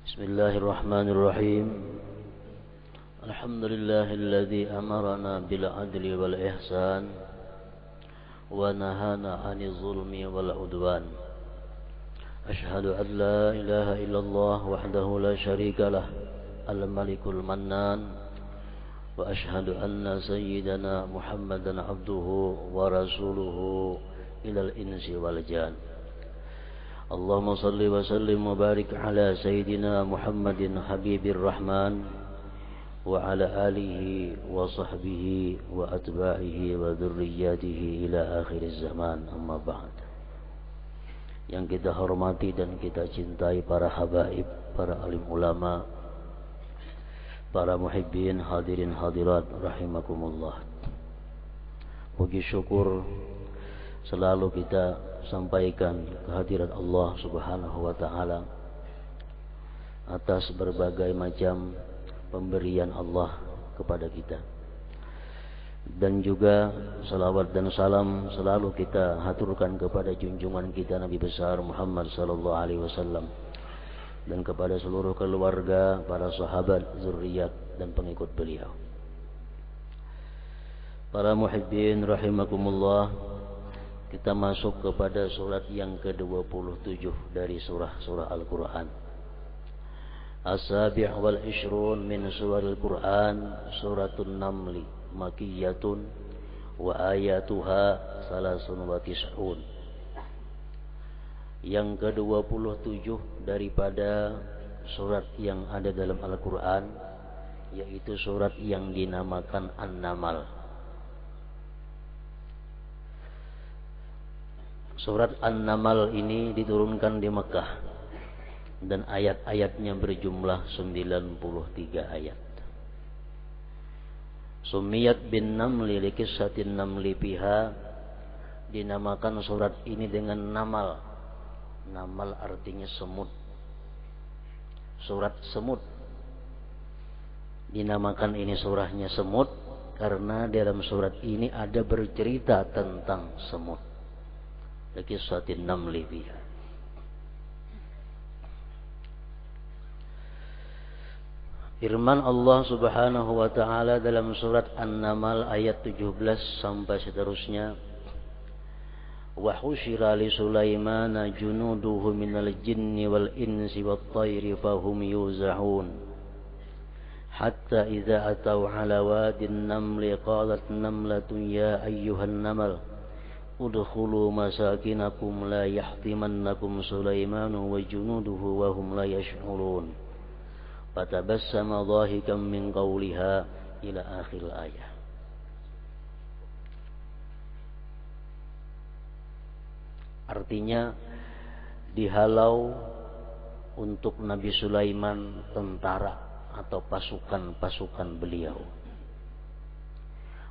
Bismillahirrahmanirrahim. Alhamdulillahilladzi amarana bil adli wal ihsan wa nahana 'anil zulmi wal 'udwan. Ashhadu an la ilaha illallah wahdahu la syarika lah, al-malikul mannan, wa ashhadu anna sayyidana Muhammadan abduhu wa rasuluhu ilal insi wal jan. Allahumma salli wa sallim wa barik ala sayyidina Muhammadin habibir rahman wa ala alihi wa sahbihi wa atba'ihi wa dhurriyyatihi ila akhiriz zaman, amma ba'd. Yang kita hormati dan kita cintai para habaib, para alim ulama, para muhibbin, hadirin hadirat rahimakumullah. Puji syukur selalu kita sampaikan kehadirat Allah Subhanahu wa ta'ala atas berbagai macam pemberian Allah kepada kita. Dan juga salawat dan salam selalu kita haturkan kepada junjungan kita Nabi besar Muhammad sallallahu alaihi wasallam, dan kepada seluruh keluarga, para sahabat, zuriat dan pengikut beliau. Para muhibbin rahimakumullah, kita masuk kepada surat yang ke-27 dari surah-surah Al-Quran. As-sabi' wal ishrun min surahil Quran, suratun namli, makiyatun, wa ayatuha salasun wa tis'un. Yang ke-27 daripada surat yang ada dalam Al-Quran, yaitu surat yang dinamakan An-Namal. Surat An-Namal ini diturunkan di Mekah dan ayat-ayatnya berjumlah 93 ayat. Sumiyat bin Namli li qissatin namli biha, dinamakan surat ini dengan Namal. Namal artinya semut. Surat semut. Dinamakan ini surahnya semut karena dalam surat ini ada bercerita tentang semut. Qissatin namli biha. Firman Allah Subhanahu wa ta'ala dalam surat An-Namal ayat 17 sampai seterusnya. Wa husyira li Sulaimana junuduhu minal jinni wal insi wat tayri fahum yuzahun. Hatta idza ataw ala wadin namli qalat namlatun ya ayyuhan namal udkhulu masakinakum la yahtimannakum Sulaimanu wa junuduhu wa hum la yash'urun. Fatabassama dhahikan min qawliha ila akhir ayat. Artinya dihalau untuk Nabi Sulaiman tentara atau pasukan-pasukan beliau.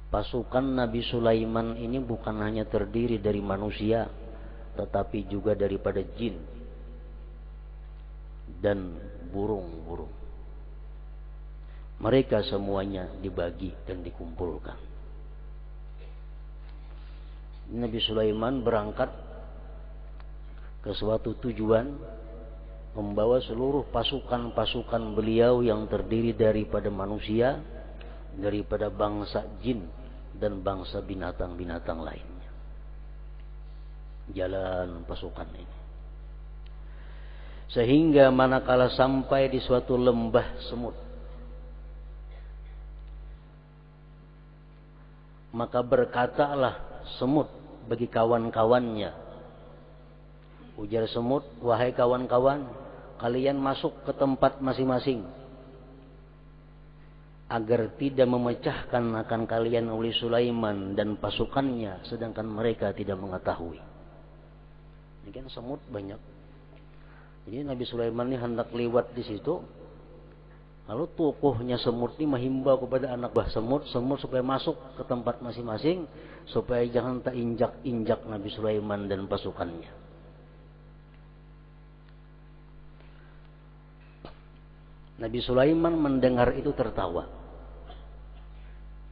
Pasukan Nabi Sulaiman ini bukan hanya terdiri dari manusia, tetapi juga daripada jin dan burung-burung. Mereka semuanya dibagi dan dikumpulkan. Nabi Sulaiman berangkat ke suatu tujuan, membawa seluruh pasukan-pasukan beliau yang terdiri daripada manusia, daripada bangsa jin dan bangsa binatang-binatang lainnya. Jalan pasukan ini sehingga manakala sampai di suatu lembah semut, maka berkatalah semut bagi kawan-kawannya. Ujar semut, wahai kawan-kawan, kalian masuk ke tempat masing-masing agar tidak memecahkan akan kalian oleh Sulaiman dan pasukannya, sedangkan mereka tidak mengetahui. Ini kan semut banyak. Jadi Nabi Sulaiman ini hendak lewat di situ, lalu tokohnya semut ini menghimbau kepada anak buah semut supaya masuk ke tempat masing-masing, supaya jangan tak injak-injak Nabi Sulaiman dan pasukannya. Nabi Sulaiman mendengar itu tertawa.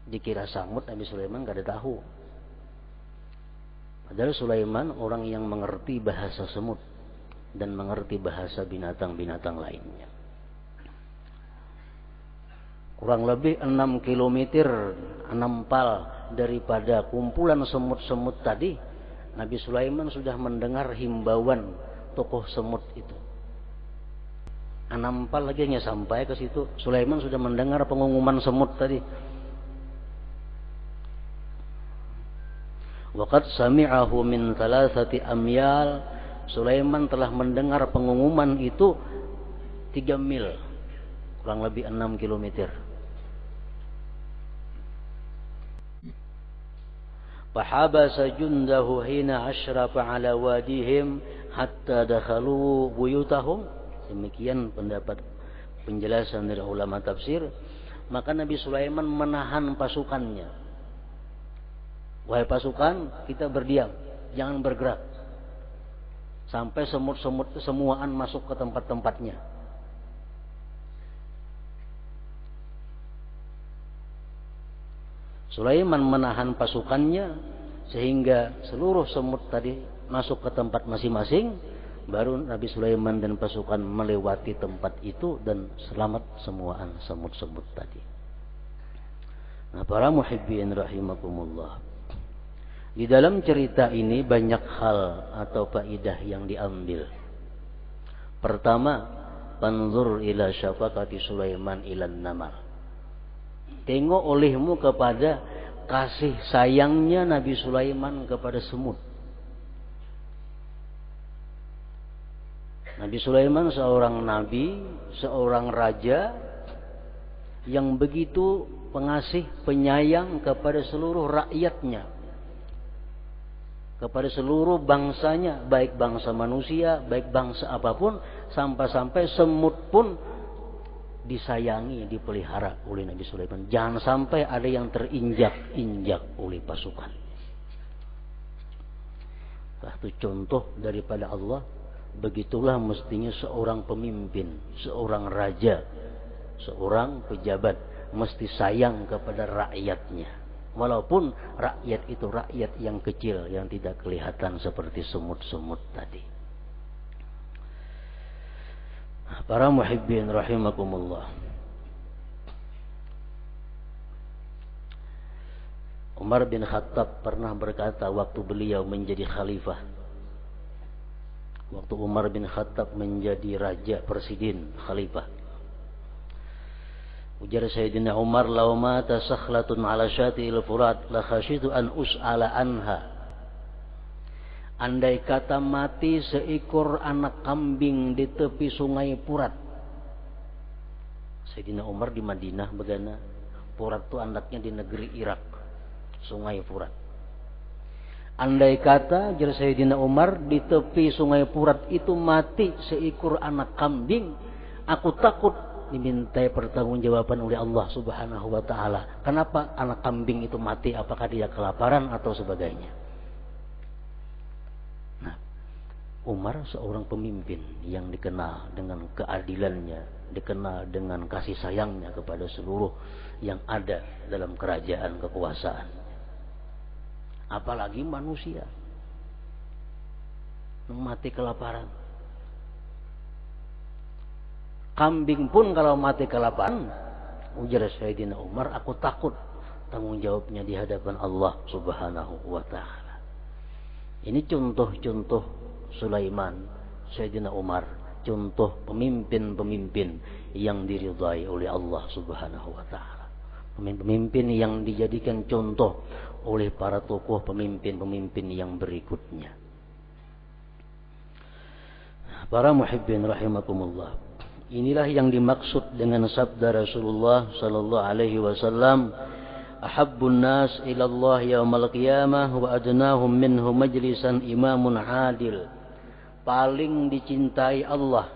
Dikira samut, Nabi Sulaiman gak ada tahu. Padahal Sulaiman orang yang mengerti bahasa semut dan mengerti bahasa binatang-binatang lainnya. kurang lebih 6 kilometer, 6 pal daripada kumpulan semut-semut tadi, Nabi Sulaiman sudah mendengar himbauan tokoh semut itu. 6 pal lagi hanya sampai ke situ, Sulaiman sudah mendengar pengumuman semut tadi. Waqad sami'ahu min 3 amyal, Sulaiman telah mendengar pengumuman itu 3 mil, kurang lebih 6 kilometer. Fahabasa jundahu hina asyrafa ala wadihim hatta dakhalu buyutahum. Demikian pendapat penjelasan dari ulama tafsir. Maka Nabi Sulaiman menahan pasukannya. Wahai pasukan, kita berdiam, jangan bergerak sampai semut-semut semuaan masuk ke tempat-tempatnya. Sulaiman menahan pasukannya sehingga seluruh semut tadi masuk ke tempat masing-masing. Baru Nabi Sulaiman dan pasukan melewati tempat itu dan selamat semuaan semut-semut tadi. Nah, para muhibbin rahimakumullah, di dalam cerita ini banyak hal atau faidah yang diambil. Pertama, panzur ila syafaqati Sulaiman ilan namal. Tengok olehmu kepada kasih sayangnya Nabi Sulaiman kepada semut. Nabi Sulaiman seorang nabi, seorang raja yang begitu pengasih, penyayang kepada seluruh rakyatnya, kepada seluruh bangsanya, baik bangsa manusia, baik bangsa apapun, sampai-sampai semut pun disayangi, dipelihara oleh Nabi Sulaiman. Jangan sampai ada yang terinjak-injak oleh pasukan. Itu contoh daripada Allah. Begitulah mestinya seorang pemimpin, seorang raja, seorang pejabat mesti sayang kepada rakyatnya. Walaupun rakyat itu rakyat yang kecil, yang tidak kelihatan seperti semut-semut tadi. Para muhibbin rahimakumullah, Umar bin Khattab pernah berkata waktu beliau menjadi khalifah, waktu Umar bin Khattab menjadi raja, presiden, khalifah, ujar Sayyidina Umar, "Law mata sakhlatun ala syati'il furat la khasyitu an us'ala anha." Andai kata mati seekor anak kambing di tepi sungai Furat. Sayyidina Umar di Madinah begana. Furat itu anaknya di negeri Irak, sungai Furat. Andai kata, jar Sayyidina Umar, di tepi sungai Furat itu mati seekor anak kambing, aku takut dimintai pertanggungjawaban oleh Allah Subhanahu wa taala. Kenapa anak kambing itu mati? Apakah dia kelaparan atau sebagainya? Umar seorang pemimpin yang dikenal dengan keadilannya, dikenal dengan kasih sayangnya kepada seluruh yang ada dalam kerajaan kekuasaan. Apalagi manusia mati kelaparan. Kambing pun kalau mati kelaparan, ujar Sayyidina Umar, aku takut tanggung jawabnya di hadapan Allah Subhanahu wa taala. Ini contoh-contoh Sulaiman, Sayyidina Umar, contoh pemimpin-pemimpin yang diridhai oleh Allah Subhanahu wa taala. Pemimpin yang dijadikan contoh oleh para tokoh pemimpin-pemimpin yang berikutnya. Para muhibbin rahimakumullah, inilah yang dimaksud dengan sabda Rasulullah sallallahu alaihi wasallam, ahabbun nas ila Allah yaumal qiyamah wa adnahum minhu majlisan imamun adil. Paling dicintai Allah,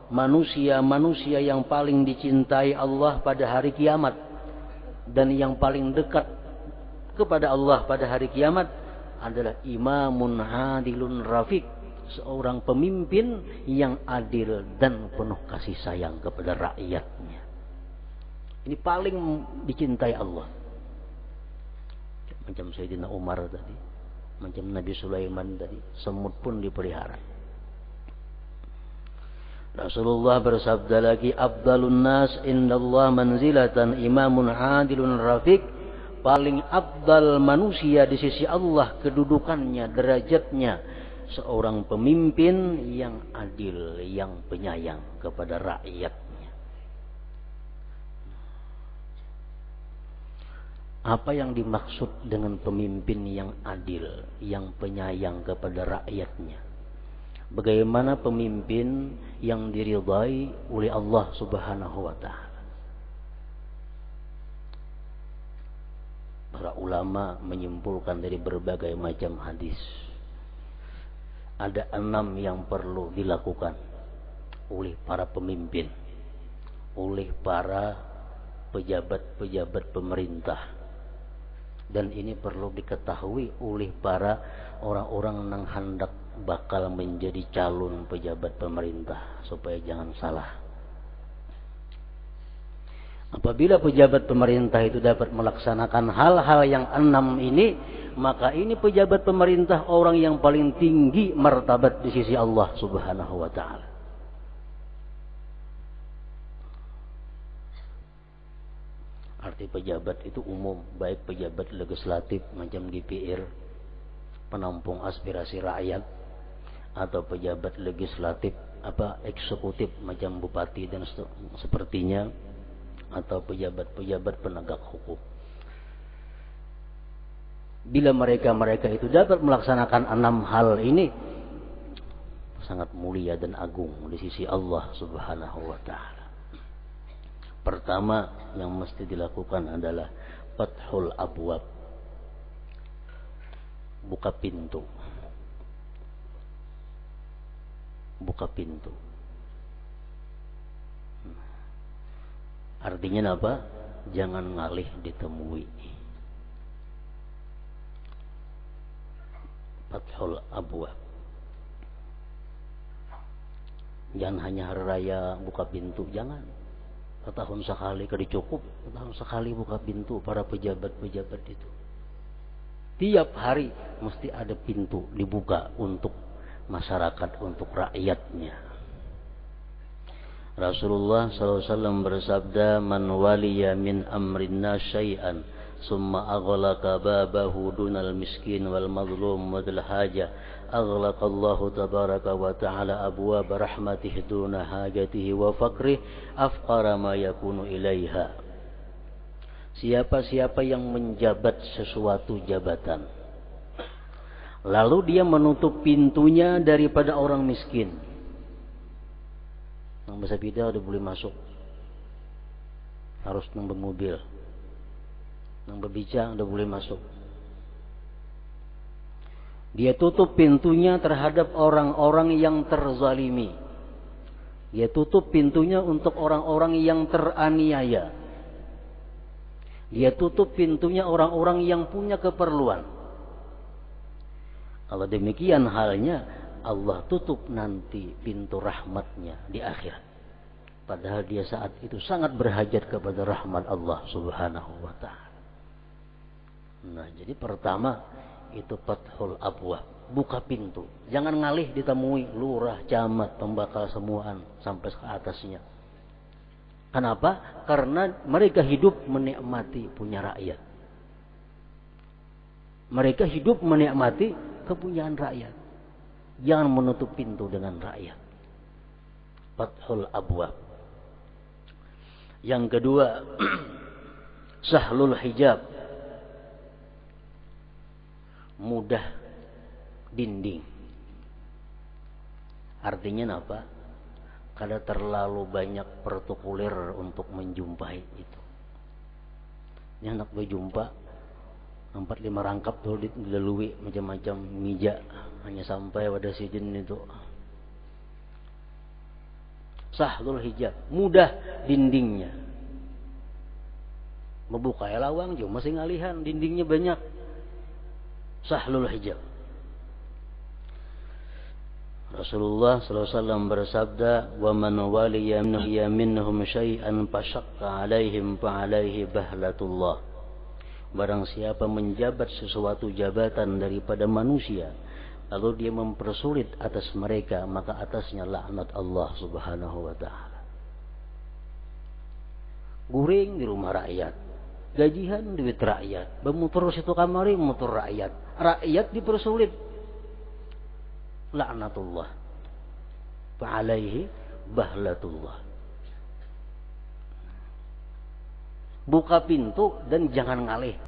manusia-manusia yang paling dicintai Allah pada hari kiamat, dan yang paling dekat kepada Allah pada hari kiamat adalah imamun adilun rafiq, seorang pemimpin yang adil dan penuh kasih sayang kepada rakyatnya. Ini paling dicintai Allah. Macam Sayyidina Umar tadi, macam Nabi Sulaiman tadi, semut pun dipelihara. Rasulullah bersabda lagi, afdalun nas indallah manzilatan imamun adilun rafiq. Paling afdal manusia di sisi Allah kedudukannya, derajatnya, seorang pemimpin yang adil, yang penyayang kepada rakyatnya. Apa yang dimaksud dengan pemimpin yang adil, yang penyayang kepada rakyatnya? Bagaimana pemimpin yang diridhai oleh Allah Subhanahu wa ta'ala? Para ulama menyimpulkan dari berbagai macam hadis, ada 6 yang perlu dilakukan oleh para pemimpin, oleh para pejabat-pejabat pemerintah. Dan ini perlu diketahui oleh para orang-orang yang hendak bakal menjadi calon pejabat pemerintah, supaya jangan salah. Apabila pejabat pemerintah itu dapat melaksanakan hal-hal yang 6 ini, maka ini pejabat pemerintah orang yang paling tinggi martabat di sisi Allah Subhanahu wa ta'ala. Arti pejabat itu umum, baik pejabat legislatif macam DPR, penampung aspirasi rakyat, atau pejabat legislatif eksekutif macam bupati dan sepertinya, atau pejabat-pejabat penegak hukum. Bila mereka itu dapat melaksanakan 6 hal ini, sangat mulia dan agung di sisi Allah Subhanahu wa ta'ala. Pertama yang mesti dilakukan adalah fathul abwab, buka pintu. Buka pintu. Artinya apa? Jangan ngalih ditemui. Fathul abwab. Jangan hanya hari raya buka pintu, jangan. Setahun sekali kali cukup, setahun sekali buka pintu para pejabat-pejabat itu. Tiap hari mesti ada pintu dibuka untuk masyarakat, untuk rakyatnya. Rasulullah SAW bersabda, man waliya min amrinna syai'an summa aghlaqa babahu dunal miskin wal mazlum wal haja aghlaqallahu tabaraka wa ta'ala abwaab rahmatihi duna hajatihi wa faqrih afqara ma yakunu ilaiha. Siapa-siapa yang menjabat sesuatu jabatan, lalu dia menutup pintunya daripada orang miskin, yang bahasa bida udah boleh masuk, harus nang bermobil, nang berbicara udah boleh masuk. Dia tutup pintunya terhadap orang-orang yang terzalimi. Dia tutup pintunya untuk orang-orang yang teraniaya. Dia tutup pintunya orang-orang yang punya keperluan. Kalau demikian halnya, Allah tutup nanti pintu rahmatnya di akhirat. Padahal dia saat itu sangat berhajat kepada rahmat Allah Subhanahu wa ta'ala. Nah, jadi pertama itu fathul abwab, buka pintu. Jangan ngalih ditemui lurah, camat, pembakal semuaan sampai ke atasnya. Kenapa? Karena mereka hidup menikmati punya rakyat. Mereka hidup menikmati kepunyaan rakyat. Jangan menutup pintu dengan rakyat. Fathul abwab. Yang kedua, sahlul hijab, mudah dinding. Artinya apa? Kada terlalu banyak protokoler untuk menjumpai itu. Ini anak berjumpa 4-5 rangkap tuh dilalui macam-macam meja, hanya sampai pada sejen itu. Sahlul hijab, mudah dindingnya. Membuka lawang juga masih ngalihan, dindingnya banyak. Sahlul hijab. Rasulullah SAW bersabda, wa man waliya minhum syai'an fashaqqa alaihim fa alaihi bahlatullah. Barang siapa menjabat sesuatu jabatan daripada manusia, lalu dia mempersulit atas mereka, maka atasnya laknat Allah Subhanahu wa ta'ala. Guring di rumah rakyat, gajian duit rakyat, bemutur situ kamari mutur rakyat, rakyat dipersulit, laknatullah fa'alaihi bahlatullah. Buka pintu dan jangan ngalih.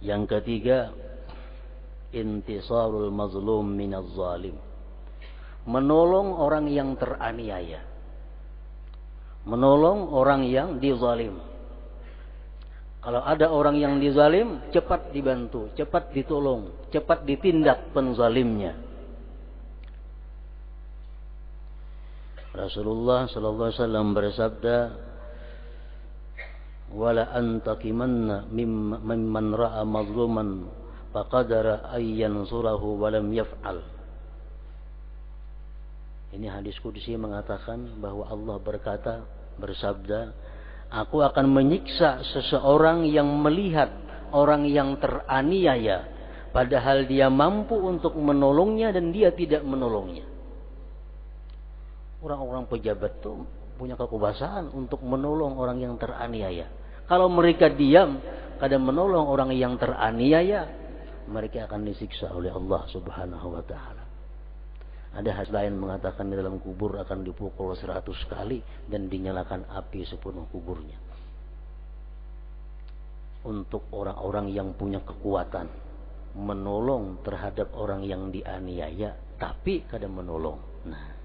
Yang ketiga, intisarul mazlum minaz zalim. Menolong orang yang teraniaya. Menolong orang yang dizalim. Kalau ada orang yang dizalim, cepat dibantu, cepat ditolong, cepat ditindak penzalimnya. Rasulullah sallallahu alaihi wasallam bersabda, wala antaqimanna mimman ra'a mazluman faqadara ay yansurahu wa lam yaf'al. Ini hadis qudsi mengatakan bahwa Allah bersabda, aku akan menyiksa seseorang yang melihat orang yang teraniaya padahal dia mampu untuk menolongnya dan dia tidak menolongnya. Orang-orang pejabat itu punya kekuasaan untuk menolong orang yang teraniaya. Kalau mereka diam, kadang menolong orang yang teraniaya, mereka akan disiksa oleh Allah Subhanahu wa ta'ala. Ada hadis lain mengatakan di dalam kubur akan dipukul 100 kali dan dinyalakan api sepenuh kuburnya. Untuk orang-orang yang punya kekuatan menolong terhadap orang yang dianiaya, tapi kadang menolong. Nah,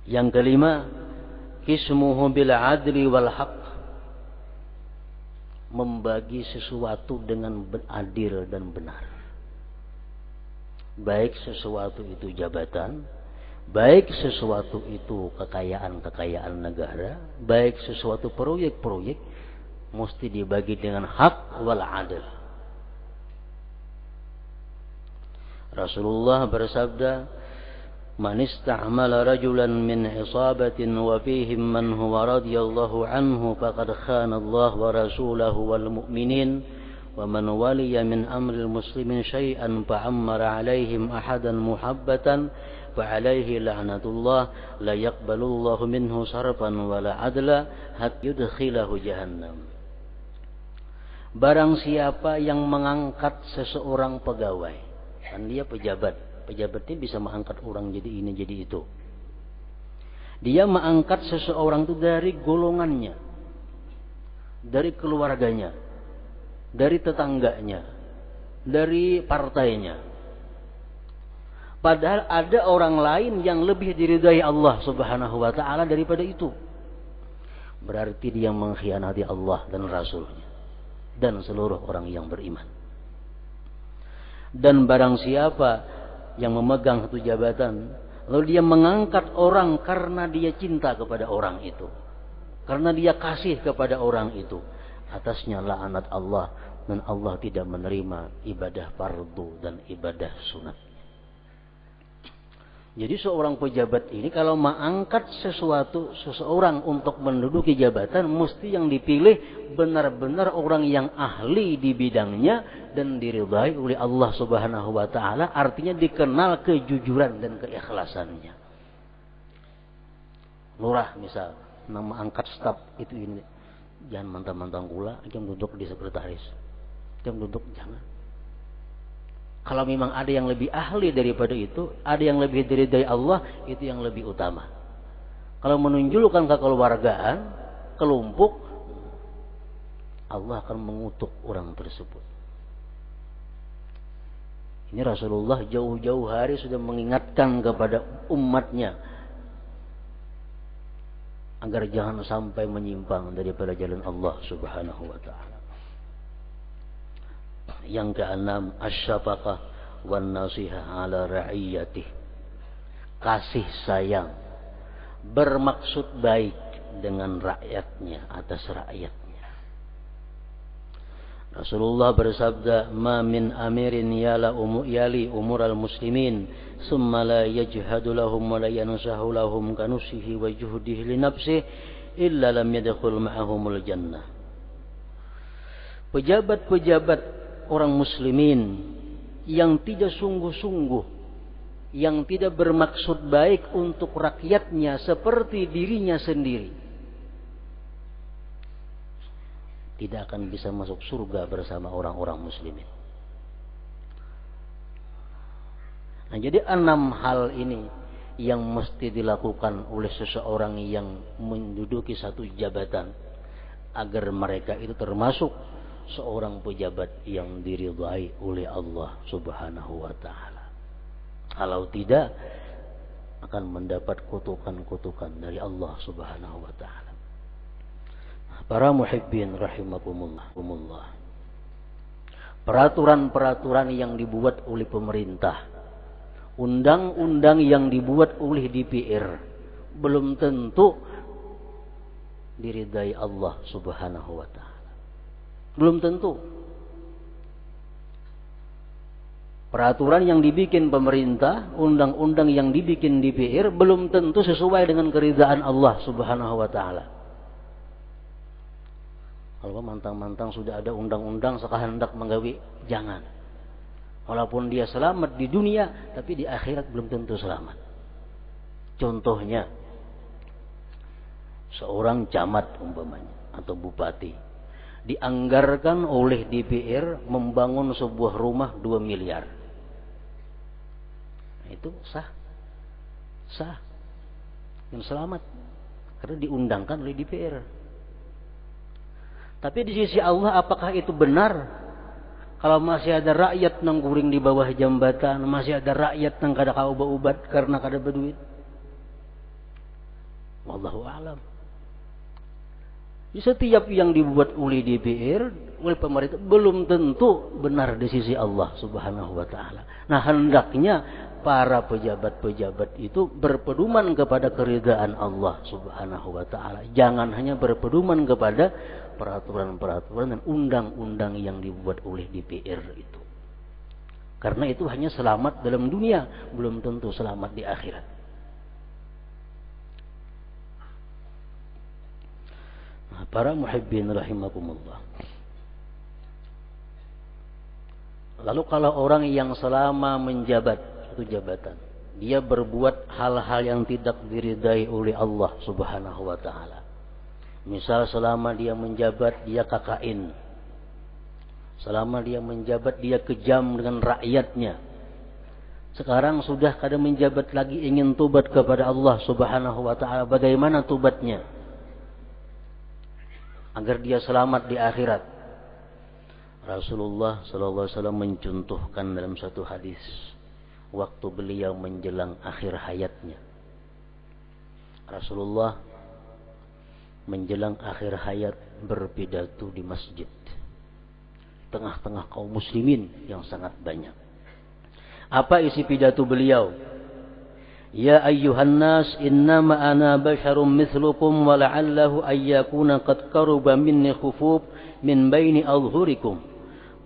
yang kelima, qismuhu bil adli wal haq. Membagi sesuatu dengan adil dan benar. Baik sesuatu itu jabatan, baik sesuatu itu kekayaan negara, baik sesuatu proyek-proyek, mesti dibagi dengan hak wal adil. Rasulullah bersabda, man ista'mala rajulan min isabatin wa fihim man huwa radiyallahu anhu faqad khana Allah wa rasulahu wal mu'minin wa man waliya min amril muslimin syai'an fa'ammara alaihim ahadan muhabbatan fa'alaihi la'natullah la yaqbalullahu minhu sarfan wa la adla hatta yudkhilahu jahannam. Barang siapa yang mengangkat seseorang pegawai, kan dia pejabatnya bisa mengangkat orang jadi ini jadi itu. Dia mengangkat seseorang itu dari golongannya, dari keluarganya, dari tetangganya, dari partainya. Padahal ada orang lain yang lebih diridai Allah Subhanahu wa ta'ala daripada itu. Berarti dia mengkhianati Allah dan Rasulnya dan seluruh orang yang beriman. Dan barang siapa yang memegang satu jabatan, lalu dia mengangkat orang karena dia cinta kepada orang itu, karena dia kasih kepada orang itu, atasnya laknat Allah dan Allah tidak menerima ibadah fardu dan ibadah sunat. Jadi seorang pejabat ini kalau mengangkat seseorang untuk menduduki jabatan, mesti yang dipilih benar-benar orang yang ahli di bidangnya dan diridhai oleh Allah Subhanahu wa ta'ala, artinya dikenal kejujuran dan keikhlasannya. Lurah misal, nama angkat staf itu ini, jangan mantang-mantang kula, jangan duduk di sekretaris, jangan duduk, jangan. Kalau memang ada yang lebih ahli daripada itu, ada yang lebih diridhai Allah, itu yang lebih utama. Kalau menunjukkan kekeluargaan, kelompok, Allah akan mengutuk orang tersebut. Ini Rasulullah jauh-jauh hari sudah mengingatkan kepada umatnya agar jangan sampai menyimpang daripada jalan Allah Subhanahu wa ta'ala. Yang keenam, asyafaqah wan nasihah ala ra'iyatih. Kasih sayang, bermaksud baik dengan rakyatnya, atas rakyatnya. Rasulullah bersabda, ma min amirin yali umural muslimin summa la yajhadu lahum wa la yansahu lahum kanusihi wa juhdihi li nafsihi illa lam yadkhul ma'ahumul jannah. pejabat-pejabat orang muslimin yang tidak sungguh-sungguh, yang tidak bermaksud baik untuk rakyatnya seperti dirinya sendiri, tidak akan bisa masuk surga bersama orang-orang muslimin. Nah, jadi 6 hal ini yang mesti dilakukan oleh seseorang yang menduduki satu jabatan agar mereka itu termasuk seorang pejabat yang diridhai oleh Allah Subhanahu wa taala. Kalau tidak, akan mendapat kutukan-kutukan dari Allah Subhanahu wa taala. Para muhibbin rahimakumullah. Peraturan-peraturan yang dibuat oleh pemerintah, undang-undang yang dibuat oleh DPR belum tentu diridai Allah Subhanahu wa taala. Belum tentu. Peraturan yang dibikin pemerintah, undang-undang yang dibikin DPR belum tentu sesuai dengan keridhaan Allah Subhanahu wa taala. Kalau mantang-mantang sudah ada undang-undang sekarang hendak menggawi, jangan. Walaupun dia selamat di dunia, tapi di akhirat belum tentu selamat. Contohnya, seorang camat umpamanya atau bupati dianggarkan oleh DPR membangun sebuah rumah 2 miliar. Nah, itu sah yang selamat karena diundangkan oleh DPR. Tapi di sisi Allah apakah itu benar? Kalau masih ada rakyat nangguring di bawah jambatan, masih ada rakyat nang kada kauba-ubat karena kada berduit, wallahu a'lam. Di setiap yang dibuat oleh DPR, oleh pemerintah, belum tentu benar di sisi Allah Subhanahu wa taala. Nah, hendaknya para pejabat-pejabat itu berpedoman kepada keridhaan Allah Subhanahu wa taala. Jangan hanya berpedoman kepada peraturan-peraturan dan undang-undang yang dibuat oleh DPR itu. Karena itu hanya selamat dalam dunia, belum tentu selamat di akhirat. Para muhibbin rahimakumullah. Lalu kalau orang yang selama menjabat satu jabatan, dia berbuat hal-hal yang tidak diridai oleh Allah Subhanahu wa taala. Misal selama dia menjabat dia KKN. Selama dia menjabat dia kejam dengan rakyatnya. Sekarang sudah kada menjabat lagi, ingin tobat kepada Allah Subhanahu wa taala. Bagaimana tobatnya? Agar dia selamat di akhirat. Rasulullah sallallahu alaihi wasallam mencontohkan dalam satu hadis waktu beliau menjelang akhir hayatnya. Rasulullah menjelang akhir hayat berpidato di masjid, tengah-tengah kaum muslimin yang sangat banyak. Apa isi pidato beliau? Ya ayyuhan nas, innama ana basharun mithlukum wa la'allahu ayyakuna qad qaruba minni khufuf min baini adhhurikum.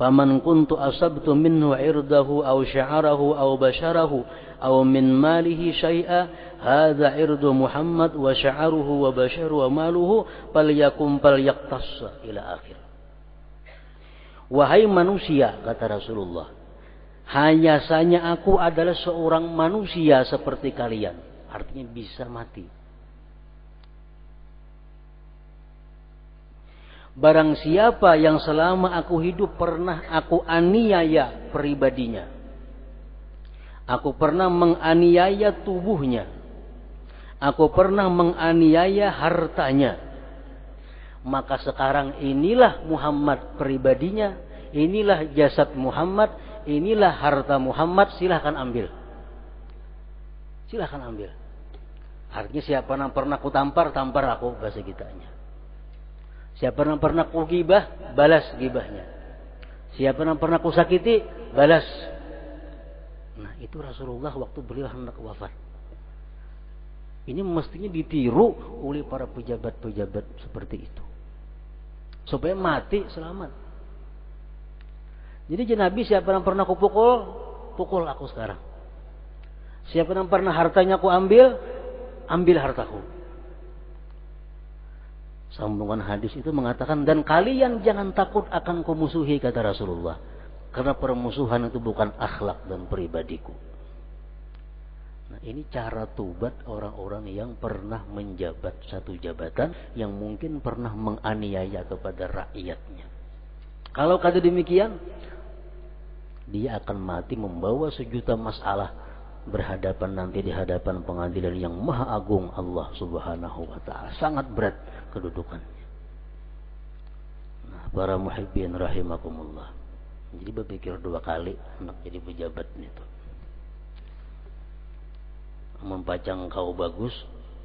Faman kuntu asabtu minhu irdahu aw sya'arahu aw basharahu aw min malihi syai'a hadza irdu Muhammad wa sya'aruhu wa basharu wa maluhu falyakum falyaqtassa ila akhir. Wahai manusia, kata Rasulullah, hanyasanya aku adalah seorang manusia seperti kalian. Artinya bisa mati. Barang siapa yang selama aku hidup pernah aku aniaya pribadinya, aku pernah menganiaya tubuhnya, aku pernah menganiaya hartanya, maka sekarang inilah Muhammad pribadinya, inilah jasad Muhammad, inilah harta Muhammad, silahkan ambil. Silahkan ambil. Artinya siapa yang pernah ku tampar, tampar aku, bahasa kitanya. Siapa yang pernah ku gibah, balas gibahnya. Siapa yang pernah ku sakiti, balas. Nah, itu Rasulullah waktu beliau hendak wafat. Ini mestinya ditiru oleh para pejabat-pejabat seperti itu. Supaya mati selamat. Jadi Nabi, siapa yang pernah ku pukul, pukul aku sekarang. Siapa yang pernah hartanya ku ambil, ambil hartaku. Sambungan hadis itu mengatakan, dan kalian jangan takut akan kumusuhi, kata Rasulullah. Karena permusuhan itu bukan akhlak dan pribadiku. Nah, ini cara tobat orang-orang yang pernah menjabat satu jabatan, yang mungkin pernah menganiaya kepada rakyatnya. Kalau kata demikian, dia akan mati membawa sejuta masalah berhadapan nanti di hadapan pengadilan yang maha agung Allah Subhanahu wa ta'ala. Sangat berat kedudukannya. Nah, para muhibbin rahimakumullah. Jadi berpikir dua kali anak jadi pejabat itu. Mempacang kau bagus,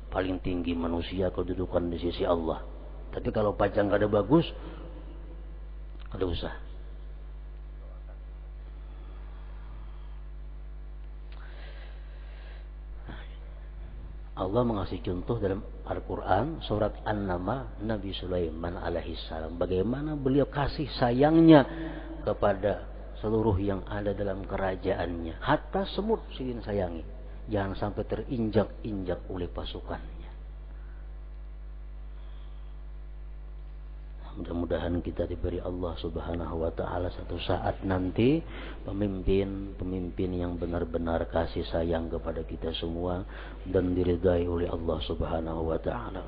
paling tinggi manusia kedudukan di sisi Allah. Tapi kalau pacang kada bagus, ada usah. Allah mengasih contoh dalam Al-Quran surat An-Naml, Nabi Sulaiman alaihissalam, bagaimana beliau kasih sayangnya kepada seluruh yang ada dalam kerajaannya. Hatta semut silin sayangi, jangan sampai terinjak-injak oleh pasukannya. Mudah-mudahan kita diberi Allah Subhanahu wa ta'ala satu saat nanti pemimpin yang benar-benar kasih sayang kepada kita semua dan diridai oleh Allah Subhanahu wa ta'ala.